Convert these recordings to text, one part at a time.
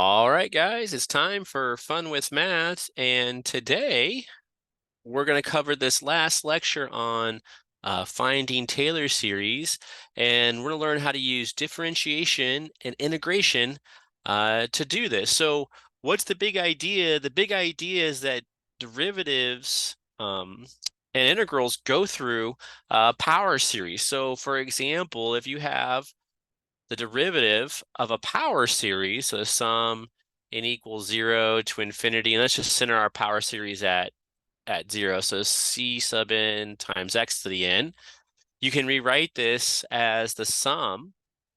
All right, guys, it's time for Fun with Math, and today we're going to cover this last lecture on finding Taylor series, and we're going to learn how to use differentiation and integration to do this. So what's the big idea? The big idea is that derivatives and integrals go through power series. So for example, if you have the derivative of a power series, so the sum n equals 0 to infinity, and let's just center our power series at 0, so c sub n times x to the n. You can rewrite this as the sum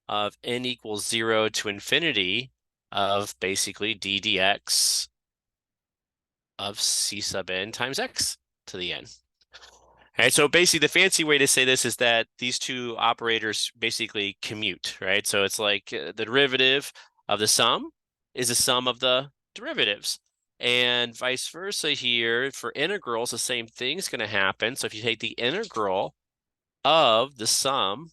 of n equals 0 to infinity of basically d dx of c sub n times x to the n. Right, so basically the fancy way to say this is that these two operators basically commute, right? So it's like the derivative of the sum is the sum of the derivatives. And vice versa here for integrals, the same thing's going to happen. So if you take the integral of the sum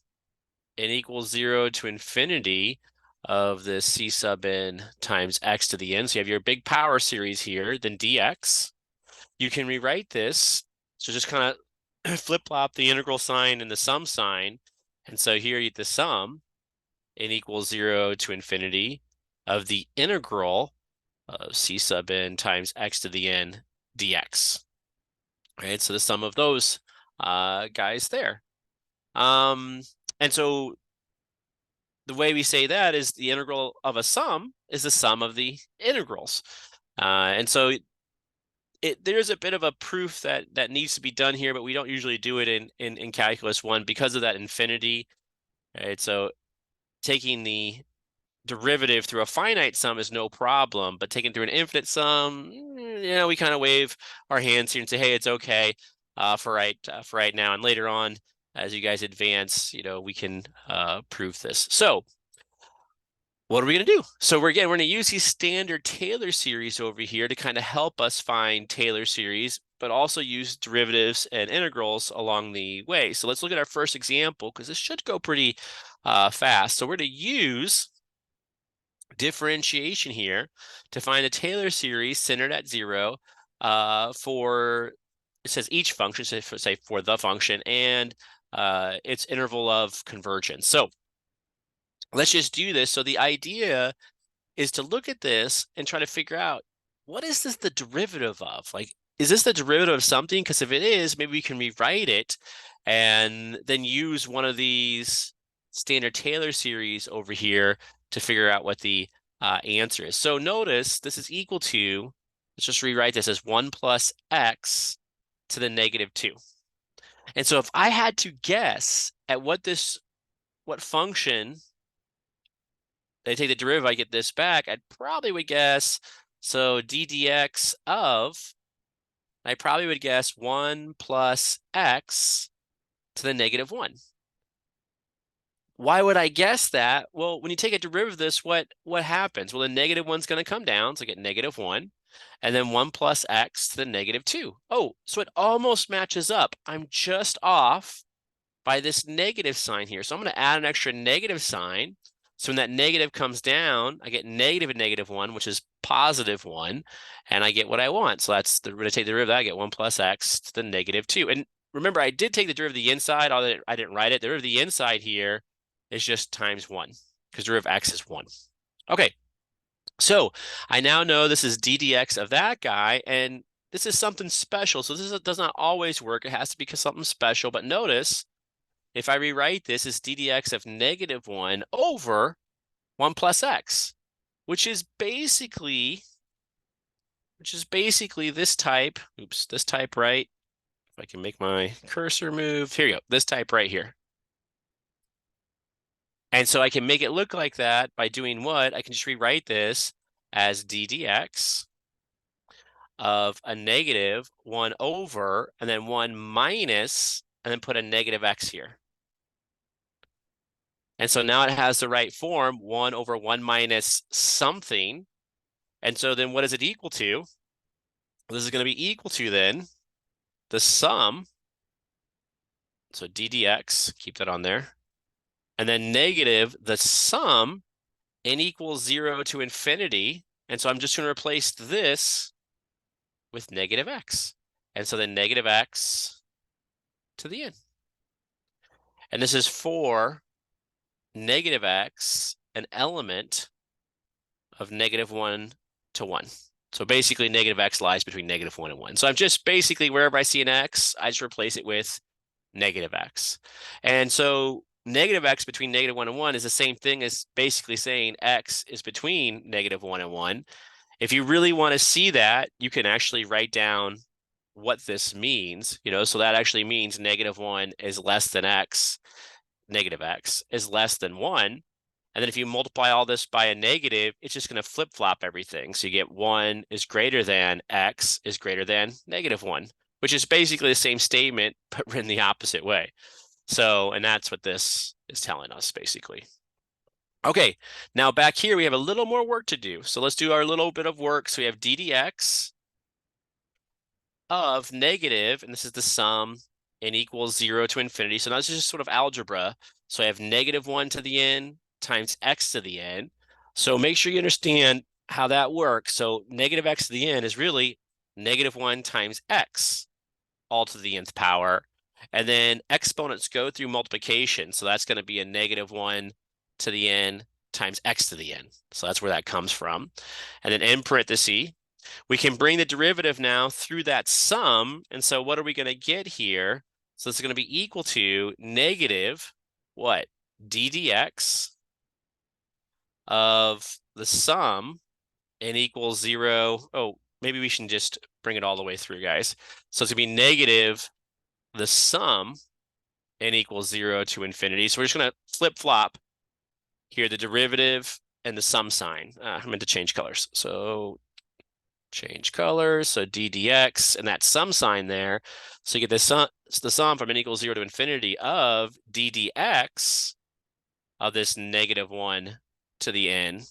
n equals 0 to infinity of the c sub n times x to the n, so you have your big power series here, then dx, you can rewrite this. So just kind of flip-flop the integral sign and the sum sign. And so here the sum n equals 0 to infinity of the integral of c sub n times x to the n dx. Right, so the sum of those guys there. And so the way we say that is the integral of a sum is the sum of the integrals. And so there's a bit of a proof that needs to be done here, but we don't usually do it in calculus 1 because of that infinity. Right? So taking the derivative through a finite sum is no problem, but taking through an infinite sum, we kind of wave our hands here and say, hey, it's okay for right now. And later on, as you guys advance, we can prove this. So what are we going to do? So we're going to use these standard Taylor series over here to kind of help us find Taylor series, but also use derivatives and integrals along the way. So let's look at our first example because this should go pretty fast. So we're going to use differentiation here to find a Taylor series centered at 0 for, it says each function, so say for the function, and its interval of convergence. So let's just do this. So the idea is to look at this and try to figure out, what is this the derivative of? Like, is this the derivative of something? Because if it is, maybe we can rewrite it and then use one of these standard Taylor series over here to figure out what the answer is. So notice this is equal to, let's just rewrite this as 1 plus x to the negative 2. And so if I had to guess at what function they take the derivative, I get this back, I probably would guess, so d dx of, I probably would guess 1 plus x to the negative 1. Why would I guess that? Well, when you take a derivative of this, what happens? Well, the negative 1's going to come down, so I get negative 1, and then 1 plus x to the negative 2. Oh, so it almost matches up. I'm just off by this negative sign here. So I'm going to add an extra negative sign. So when that negative comes down, I get negative and negative 1, which is positive 1, and I get what I want. So that's when I take the derivative, I get 1 plus x to the negative 2. And remember, I did take the derivative of the inside, although I didn't write it. The derivative of the inside here is just times 1, because derivative of x is 1. Okay, so I now know this is d dx of that guy, and this is something special. So this does not always work. It has to be something special. But notice, if I rewrite this as d dx of negative 1 over 1 plus x, which is basically this type, this type, right? If I can make my cursor move, here you go, this type right here. And so I can make it look like that by doing what? I can just rewrite this as d dx of a negative 1 over, and then 1 minus, and then put a negative x here. And so now it has the right form, 1 over 1 minus something. And so then what is it equal to? This is going to be equal to then the sum. So d dx, keep that on there. And then negative the sum n equals 0 to infinity. And so I'm just going to replace this with negative x. And so then negative x to the n. And this is for negative x, an element of -1 to 1. So basically negative x lies between -1 and 1. So I'm just basically, wherever I see an x, I just replace it with negative x. And so negative x between -1 and 1 is the same thing as basically saying x is between -1 and 1. If you really want to see that, you can actually write down what this means, so that actually means -1 is less than x, negative x is less than 1. And then if you multiply all this by a negative, it's just going to flip-flop everything. So you get 1 is greater than x is greater than -1, which is basically the same statement, but written the opposite way. So, and that's what this is telling us, basically. Okay, now back here, we have a little more work to do. So let's do our little bit of work. So we have d dx of negative, and this is the sum, n equals 0 to infinity. So now this is just sort of algebra. So I have -1 to the n times x to the n. So make sure you understand how that works. So negative x to the n is really -1 times x, all to the nth power. And then exponents go through multiplication. So that's going to be a -1 to the n times x to the n. So that's where that comes from. And then in parentheses, we can bring the derivative now through that sum. And so what are we going to get here? So it's going to be equal to negative what? D dx of the sum n equals 0. Oh, maybe we should just bring it all the way through, guys. So it's going to be negative the sum n equals 0 to infinity. So we're just going to flip-flop here the derivative and the sum sign. I meant to change colors. So change colors, so d dx, and that sum sign there. So you get the sum from n equals 0 to infinity of d dx of this -1 to the n,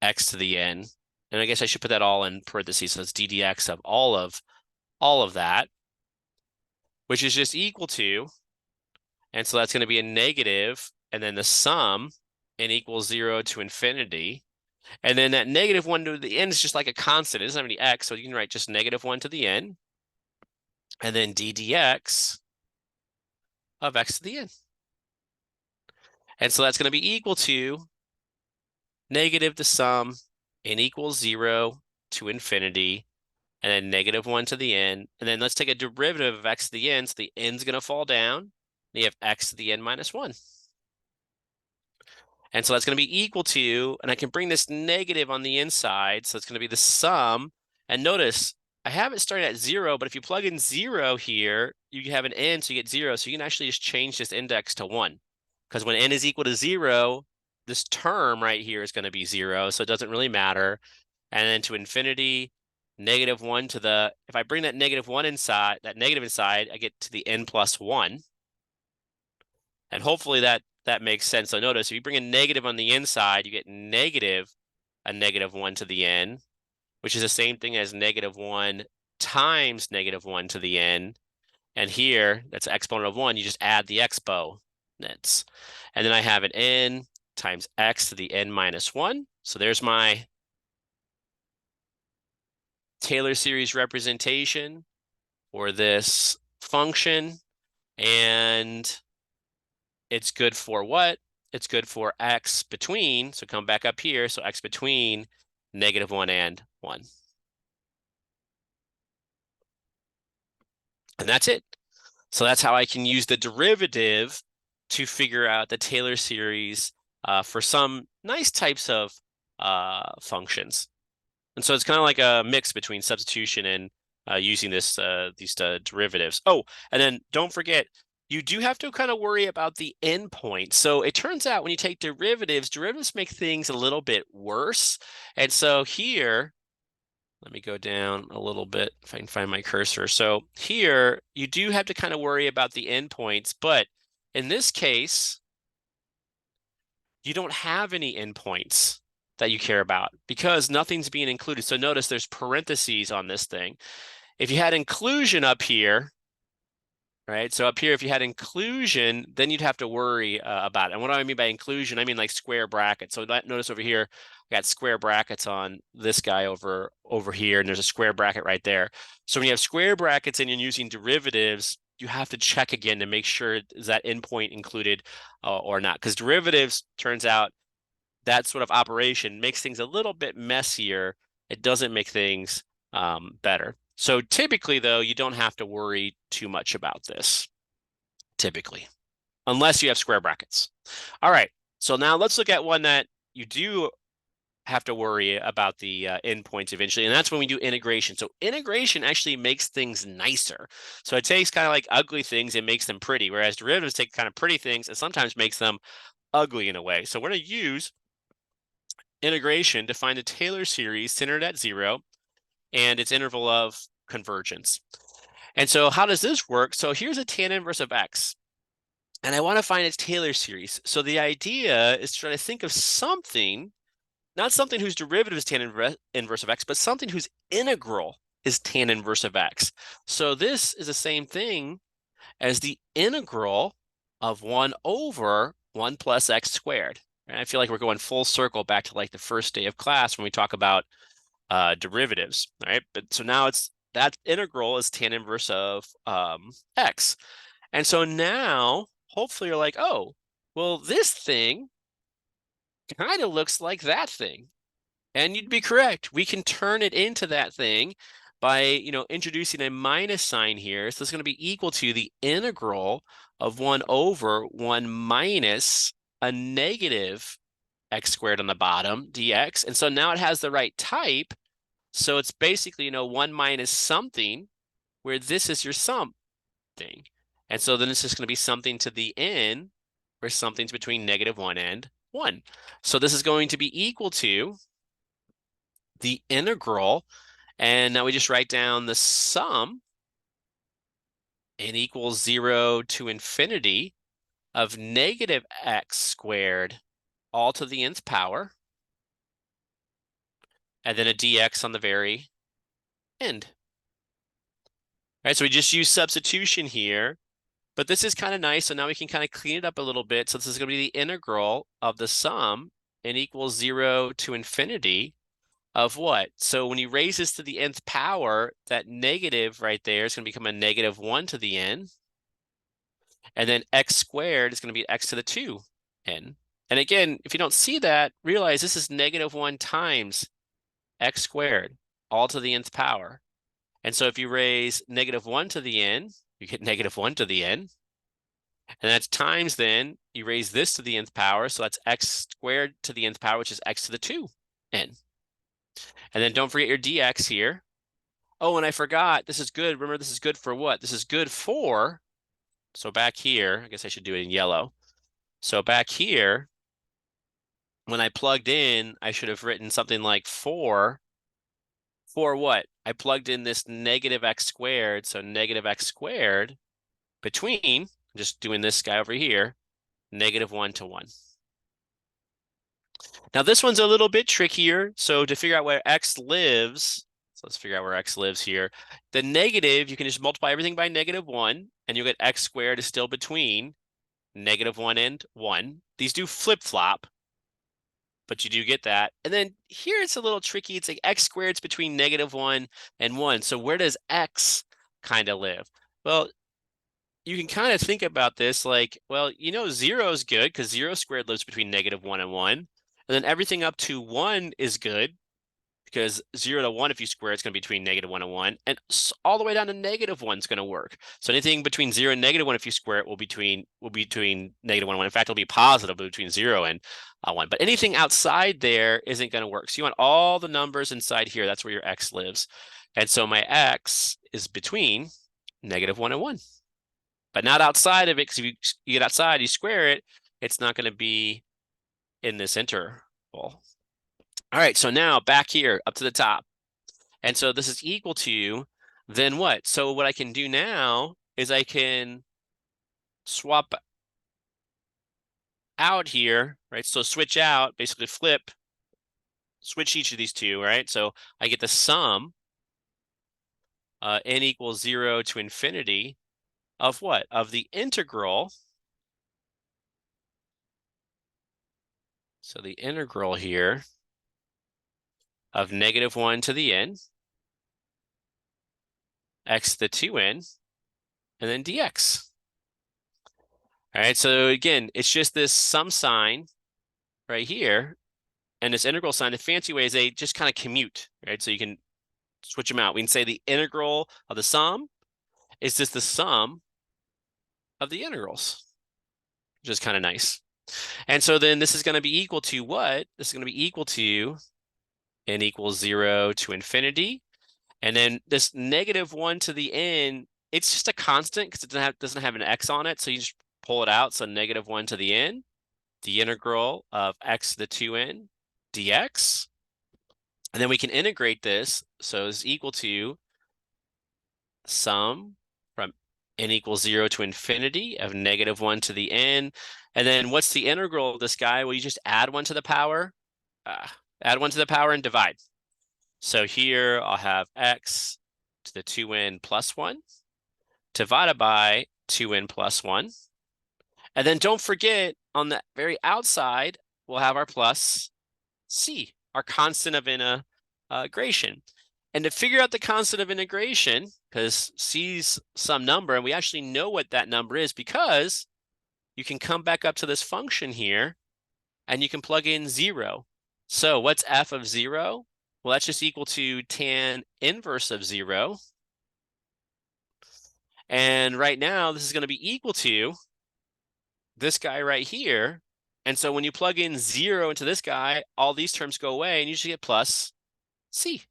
x to the n. And I guess I should put that all in parentheses, so it's d dx of all of that, which is just equal to, and so that's going to be a negative, and then the sum n equals 0 to infinity. And then that -1 to the n is just like a constant. It doesn't have any x, so you can write just -1 to the n. And then d dx of x to the n. And so that's going to be equal to negative the sum n equals 0 to infinity, and then -1 to the n. And then let's take a derivative of x to the n, so the n's going to fall down. And you have x to the n minus 1. And so that's going to be equal to, and I can bring this negative on the inside, so it's going to be the sum. And notice, I have it starting at 0, but if you plug in 0 here, you have an n, so you get 0. So you can actually just change this index to 1. Because when n is equal to 0, this term right here is going to be 0, so it doesn't really matter. And then to infinity, -1 to the, if I bring that -1 inside, that negative inside, I get to the n plus 1. And hopefully that makes sense. So notice, if you bring a negative on the inside, you get negative a -1 to the n, which is the same thing as -1 times -1 to the n. And here, that's an exponent of 1. You just add the exponents. And then I have an n times x to the n minus 1. So there's my Taylor series representation for this function. And it's good for what? It's good for x between, so come back up here, so x between -1 and 1. And that's it. So that's how I can use the derivative to figure out the Taylor series for some nice types of functions. And so it's kind of like a mix between substitution and using these derivatives. Oh, and then don't forget, you do have to kind of worry about the endpoint. So it turns out when you take derivatives make things a little bit worse. And so here, let me go down a little bit if I can find my cursor. So here, you do have to kind of worry about the endpoints, but in this case, you don't have any endpoints that you care about because nothing's being included. So notice there's parentheses on this thing. If you had inclusion up here, right? So up here, if you had inclusion, then you'd have to worry about it. And what do I mean by inclusion? I mean like square brackets. So notice over here, I got square brackets on this guy over here, and there's a square bracket right there. So when you have square brackets and you're using derivatives, you have to check again to make sure is that endpoint included or not. Because derivatives, turns out, that sort of operation makes things a little bit messier. It doesn't make things better. So typically, though, you don't have to worry too much about this, typically, unless you have square brackets. All right, so now let's look at one that you do have to worry about the endpoints eventually, and that's when we do integration. So integration actually makes things nicer. So it takes kind of like ugly things and makes them pretty, whereas derivatives take kind of pretty things and sometimes makes them ugly in a way. So we're going to use integration to find the Taylor series centered at 0 and its interval of convergence. And so how does this work? So here's a tan inverse of x, and I want to find its Taylor series. So the idea is to try to think of something, not something whose derivative is tan inverse of x, but something whose integral is tan inverse of x. So this is the same thing as the integral of 1 over 1 plus x squared. And I feel like we're going full circle back to like the first day of class when we talk about derivatives, right? But so now it's that integral is tan inverse of x. And so now hopefully you're like, oh, well, this thing kind of looks like that thing. And you'd be correct. We can turn it into that thing by, introducing a minus sign here. So it's going to be equal to the integral of 1 over 1 minus a negative x squared on the bottom, dx. And so now it has the right type. So it's basically, 1 minus something, where this is your something. And so then it's just going to be something to the n, where something's between -1 and 1. So this is going to be equal to the integral, and now we just write down the sum, n equals 0 to infinity of negative x squared all to the nth power, and then a dx on the very end. All right, so we just use substitution here, but this is kind of nice. So now we can kind of clean it up a little bit. So this is going to be the integral of the sum, n equals 0 to infinity of what? So when you raise this to the nth power, that negative right there is going to become a -1 to the n. And then x squared is going to be x to the 2n. And again, if you don't see that, realize this is -1 times x squared, all to the nth power. And so if you raise -1 to the n, you get -1 to the n. And that's times, then you raise this to the nth power, so that's x squared to the nth power, which is x to the 2n. And then don't forget your dx here. Oh, and I forgot, this is good. Remember, this is good for what? This is good for, so back here, I guess I should do it in yellow. So back here, when I plugged in, I should have written something like for what? I plugged in this negative x squared, so negative x squared between, just doing this guy over here, -1 to 1. Now this one's a little bit trickier. So to figure out where x lives, so let's figure out where x lives here. The negative, you can just multiply everything by -1, and you'll get x squared is still between -1 and 1. These do flip-flop, but you do get that. And then here it's a little tricky. It's like x squared is between -1 and 1. So where does x kind of live? Well, you can kind of think about this like, well, 0 is good because 0 squared lives between -1 and 1. And then everything up to 1 is good because 0 to 1, if you square, it's going to be between -1 and 1. And all the way down to -1 is going to work. So anything between 0 and -1, if you square it, will be between -1 and 1. In fact, it'll be positive between 0 and 1. But anything outside there isn't going to work. So you want all the numbers inside here. That's where your x lives. And so my x is between -1 and 1. But not outside of it, because if you get outside, you square it, it's not going to be in this interval. All right, so now back here up to the top. And so this is equal to, then what? So what I can do now is I can swap out here, right? So switch out, basically switch each of these two, right? So I get the sum, n equals 0 to infinity of what? Of the integral. So the integral here of -1 to the n, x to the 2n, and then dx. All right, so again, it's just this sum sign right here, and this integral sign. The fancy way is they just kind of commute, right? So you can switch them out. We can say the integral of the sum is just the sum of the integrals, which is kind of nice. And so then this is going to be equal to what? This is going to be equal to n equals 0 to infinity. And then this -1 to the n, it's just a constant because it doesn't have an x on it. So you just pull it out. So -1 to the n, the integral of x to the 2n dx. And then we can integrate this. So it's equal to sum from n equals 0 to infinity of -1 to the n. And then what's the integral of this guy? Well, you just add 1 to the power, add 1 to the power and divide. So here I'll have x to the 2n plus 1 divided by 2n plus 1. And then don't forget, on the very outside, we'll have our plus c, our constant of integration. And to figure out the constant of integration, because c's some number, and we actually know what that number is because you can come back up to this function here, and you can plug in 0. So what's f of 0? Well, that's just equal to tan inverse of 0. And right now, this is going to be equal to this guy right here. And so when you plug in 0 into this guy, all these terms go away, and you just get plus c.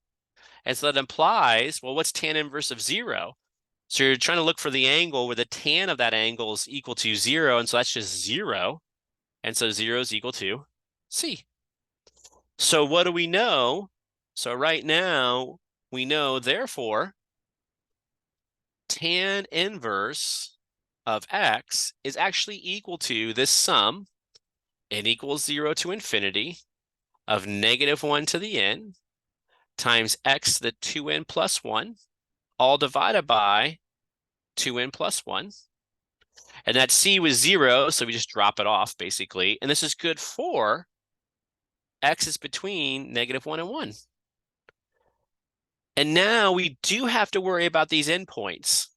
And so that implies, well, what's tan inverse of 0? So you're trying to look for the angle where the tan of that angle is equal to 0, and so that's just 0. And so 0 is equal to c. So what do we know? So right now, we know, therefore, tan inverse of x is actually equal to this sum, n equals 0 to infinity, of -1 to the n times x to the 2n plus 1, all divided by 2n plus 1. And that c was 0, so we just drop it off, basically. And this is good for x is between -1 and 1. And now we do have to worry about these endpoints.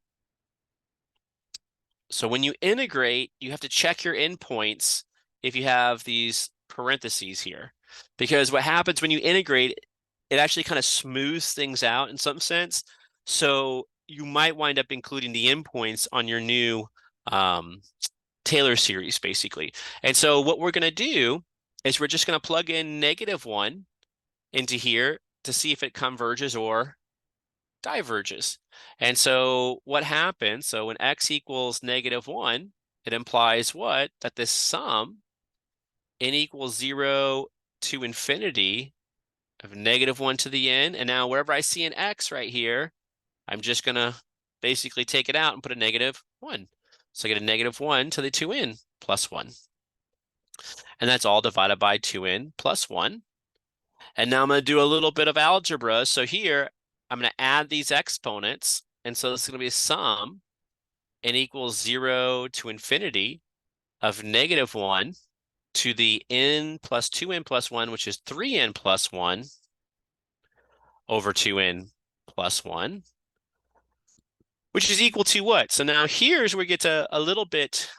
So when you integrate, you have to check your endpoints if you have these parentheses here. Because what happens when you integrate, it actually kind of smooths things out in some sense. So you might wind up including the endpoints on your new Taylor series, basically. And so what we're going to do is we're just going to plug in -1 into here to see if it converges or diverges. And so what happens? So when x equals -1, it implies what? That this sum, n equals 0 to infinity of -1 to the n. And now wherever I see an x right here, I'm just going to basically take it out and put a -1. So I get a -1 to the 2n plus 1. And that's all divided by 2n plus 1. And now I'm going to do a little bit of algebra. So here, I'm going to add these exponents. And so this is going to be a sum, n equals 0 to infinity of -1 to the n plus 2n plus 1, which is 3n plus 1 over 2n plus 1, which is equal to what? So now here's where it gets a little bit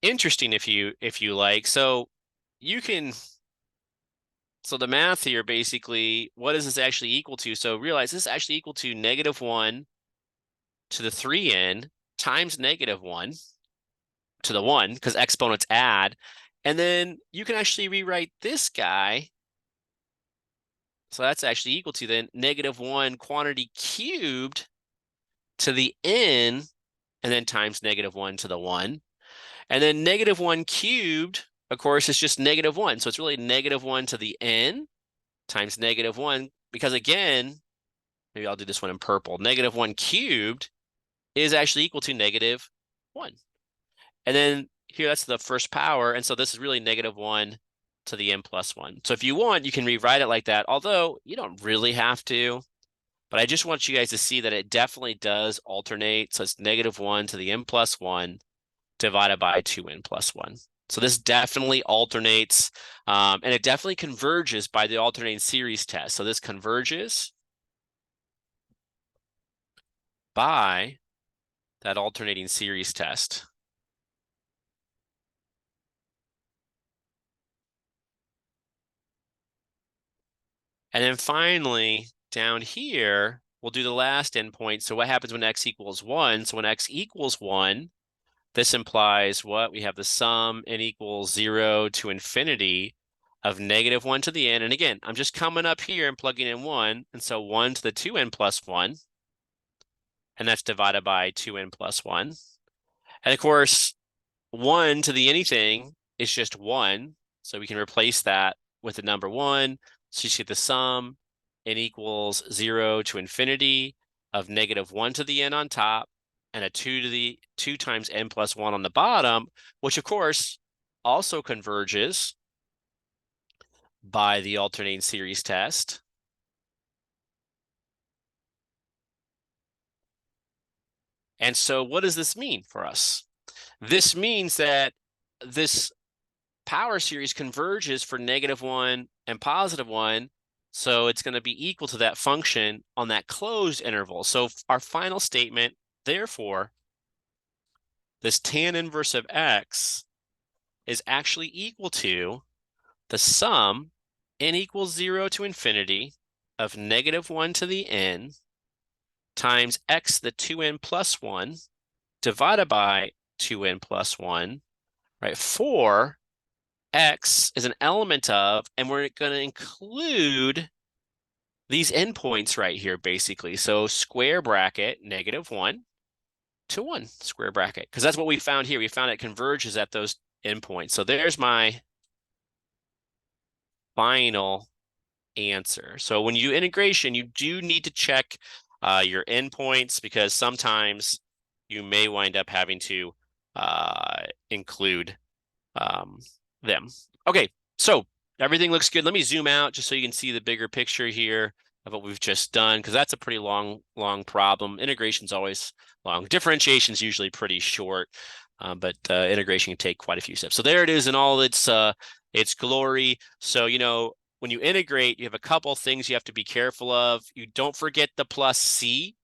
interesting if you like. So you can, so the math here basically, what is this actually equal to? So realize this is actually equal to -1 to the 3n times -1 to the 1, because exponents add. And then you can actually rewrite this guy. So that's actually equal to then -1 quantity cubed to the n, and then times -1 to the 1. And then -1 cubed, of course, is just -1. So it's really -1 to the n times -1, because again, maybe I'll do this one in purple. -1 cubed is actually equal to -1. And then here, that's the first power. And so this is really -1 to the n plus 1. So if you want, you can rewrite it like that, although you don't really have to. but I just want you guys to see that it definitely does alternate. So it's -1 to the n plus 1 divided by 2n plus 1. So this definitely alternates, and it definitely converges by the alternating series test. So this converges by that alternating series test. And then finally, down here, we'll do the last endpoint. So what happens when x equals 1? So when x equals 1, this implies what? We have the sum n equals 0 to infinity of -1 to the n. And again, I'm just coming up here and plugging in 1. And so 1 to the 2n plus 1. And that's divided by 2n plus 1. And of course, 1 to the anything is just 1. So we can replace that with the number 1. So you see the sum n equals 0 to infinity of -1 to the n on top and a 2 to the 2 times n plus 1 on the bottom, which of course also converges by the alternating series test. And so what does this mean for us? This means that this power series converges for -1 and +1. So it's going to be equal to that function on that closed interval. So our final statement, therefore, this tan inverse of x is actually equal to the sum n equals 0 to infinity of -1 to the n times x the 2n plus 1 divided by 2n plus 1, right? For x is an element of, and we're going to include these endpoints right here, basically. So square bracket -1 to 1 square bracket, because that's what we found here. We found it converges at those endpoints. So there's my final answer. So when you do integration, you do need to check your endpoints, because sometimes you may wind up having to include them. Okay, so everything looks good. Let me zoom out just so you can see the bigger picture here of what we've just done, because that's a pretty long problem. Integration's always long. Differentiation's usually pretty short, but integration can take quite a few steps. So there it is in all its glory. So, you know, when you integrate, you have a couple things you have to be careful of. You don't forget the plus c,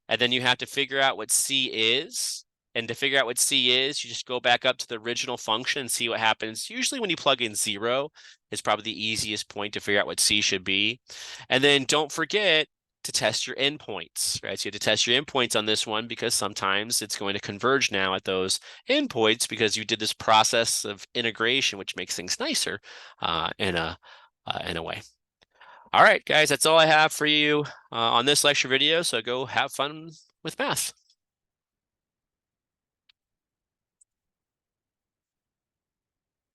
and then you have to figure out what c is. And to figure out what c is, you just go back up to the original function and see what happens. Usually when you plug in 0, it's probably the easiest point to figure out what c should be. And then don't forget to test your endpoints, right? So you have to test your endpoints on this one, because sometimes it's going to converge now at those endpoints because you did this process of integration, which makes things nicer in a way. All right, guys, that's all I have for you on this lecture video. So go have fun with math.